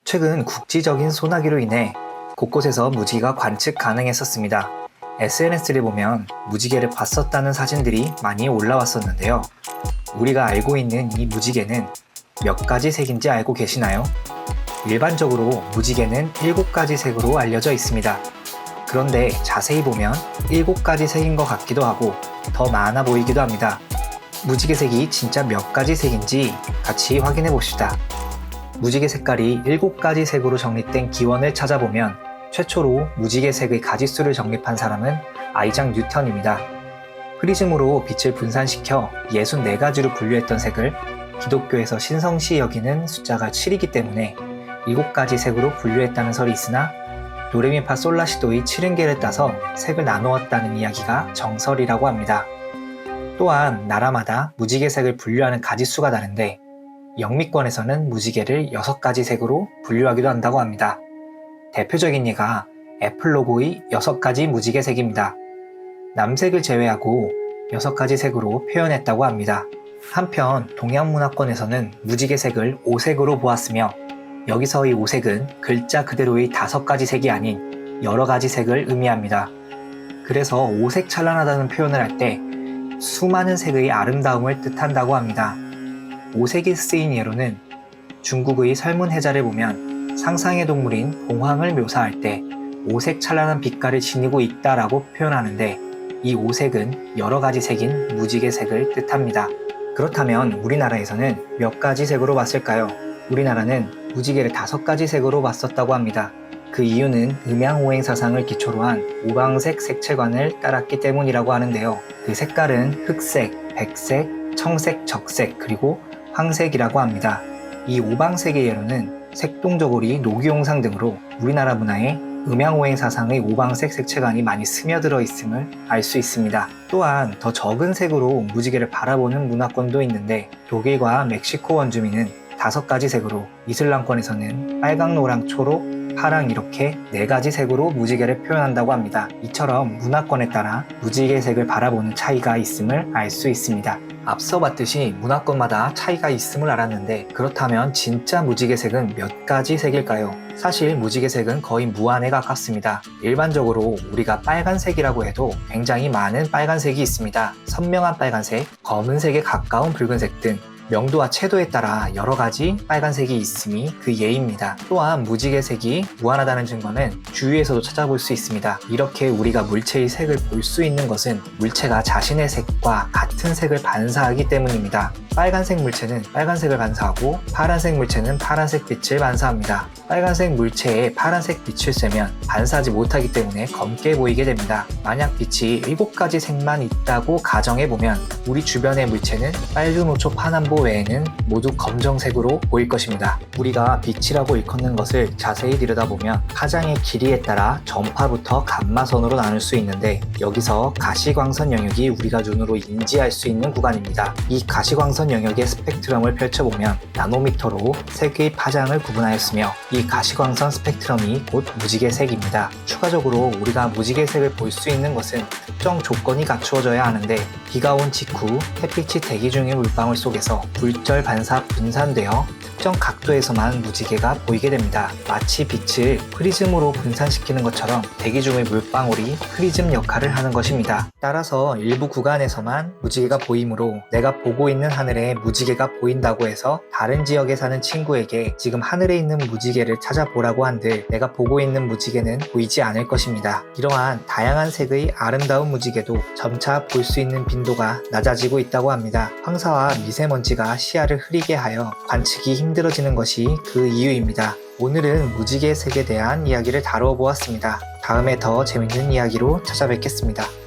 최근 국지적인 소나기로 인해 곳곳에서 무지개가 관측 가능했었습니다. SNS를 보면 무지개를 봤었다는 사진들이 많이 올라왔었는데요. 우리가 알고 있는 이 무지개는 몇 가지 색인지 알고 계시나요? 일반적으로 무지개는 7가지 색으로 알려져 있습니다. 그런데 자세히 보면 7가지 색인 것 같기도 하고 더 많아 보이기도 합니다. 무지개 색이 진짜 몇 가지 색인지 같이 확인해 봅시다. 무지개 색깔이 7가지 색으로 정립된 기원을 찾아보면 최초로 무지개 색의 가지수를 정립한 사람은 아이작 뉴턴입니다. 프리즘으로 빛을 분산시켜 64가지로 분류했던 색을 기독교에서 신성시 여기는 숫자가 7이기 때문에 7가지 색으로 분류했다는 설이 있으나 도레미파 솔라시도의 70개를 따서 색을 나누었다는 이야기가 정설이라고 합니다. 또한 나라마다 무지개 색을 분류하는 가지수가 다른데 영미권에서는 무지개를 6가지 색으로 분류하기도 한다고 합니다. 대표적인 예가 애플 로고의 6가지 무지개 색입니다. 남색을 제외하고 6가지 색으로 표현했다고 합니다. 한편 동양 문화권에서는 무지개 색을 5색으로 보았으며 여기서의 5색은 글자 그대로의 5가지 색이 아닌 여러 가지 색을 의미합니다. 그래서 5색 찬란하다는 표현을 할 때 수많은 색의 아름다움을 뜻한다고 합니다. 5색이 쓰인 예로는 중국의 설문해자를 보면 상상의 동물인 봉황을 묘사할 때 5색 찬란한 빛깔을 지니고 있다라고 표현하는데 이 5색은 여러 가지 색인 무지개 색을 뜻합니다. 그렇다면 우리나라에서는 몇 가지 색으로 봤을까요? 우리나라는 무지개를 5가지 색으로 봤었다고 합니다. 그 이유는 음양오행 사상을 기초로 한 오방색 색채관을 따랐기 때문이라고 하는데요. 그 색깔은 흑색, 백색, 청색, 적색, 그리고 황색이라고 합니다. 이 오방색의 예로는 색동저고리, 노기용상 등으로 우리나라 문화에 음양오행 사상의 오방색 색채관이 많이 스며들어 있음을 알 수 있습니다. 또한 더 적은 색으로 무지개를 바라보는 문화권도 있는데 독일과 멕시코 원주민은 5가지 색으로, 이슬람권에서는 빨강, 노랑, 초록, 파랑 이렇게 4가지 색으로 무지개를 표현한다고 합니다. 이처럼 문화권에 따라 무지개 색을 바라보는 차이가 있음을 알 수 있습니다. 앞서 봤듯이 문화권마다 차이가 있음을 알았는데 그렇다면 진짜 무지개 색은 몇 가지 색일까요? 사실 무지개 색은 거의 무한에 가깝습니다. 일반적으로 우리가 빨간색이라고 해도 굉장히 많은 빨간색이 있습니다. 선명한 빨간색, 검은색에 가까운 붉은색 등 명도와 채도에 따라 여러 가지 빨간색이 있음이 그 예입니다. 또한 무지개색이 무한하다는 증거는 주위에서도 찾아볼 수 있습니다. 이렇게 우리가 물체의 색을 볼 수 있는 것은 물체가 자신의 색과 같은 색을 반사하기 때문입니다. 빨간색 물체는 빨간색을 반사하고 파란색 물체는 파란색 빛을 반사합니다. 빨간색 물체에 파란색 빛을 쐬면 반사하지 못하기 때문에 검게 보이게 됩니다. 만약 빛이 7가지 색만 있다고 가정해보면 우리 주변의 물체는 빨주노초 파남보 외에는 모두 검정색으로 보일 것입니다. 우리가 빛이라고 일컫는 것을 자세히 들여다보면 파장의 길이에 따라 전파부터 감마선으로 나눌 수 있는데 여기서 가시광선 영역이 우리가 눈으로 인지할 수 있는 구간입니다. 이 가시광선 영역의 스펙트럼을 펼쳐보면 나노미터로 색의 파장을 구분하였으며 이 가시광선 스펙트럼이 곧 무지개색입니다. 추가적으로 우리가 무지개색을 볼 수 있는 것은 특정 조건이 갖추어져야 하는데 비가 온 직후 햇빛이 대기 중인 물방울 속에서 물절 반사 분산되어 특정 각도에서만 무지개가 보이게 됩니다. 마치 빛을 프리즘으로 분산시키는 것처럼 대기 중의 물방울이 프리즘 역할을 하는 것입니다. 따라서 일부 구간에서만 무지개가 보이므로 내가 보고 있는 하늘에 무지개가 보인다고 해서 다른 지역에 사는 친구에게 지금 하늘에 있는 무지개를 찾아보라고 한들 내가 보고 있는 무지개는 보이지 않을 것입니다. 이러한 다양한 색의 아름다운 무지개도 점차 볼 수 있는 빈도가 낮아지고 있다고 합니다. 황사와 미세먼지가 시야를 흐리게 하여 관측이 힘들어지는 것이 그 이유입니다. 오늘은 무지개 색에 대한 이야기를 다루어 보았습니다. 다음에 더 재밌는 이야기로 찾아뵙겠습니다.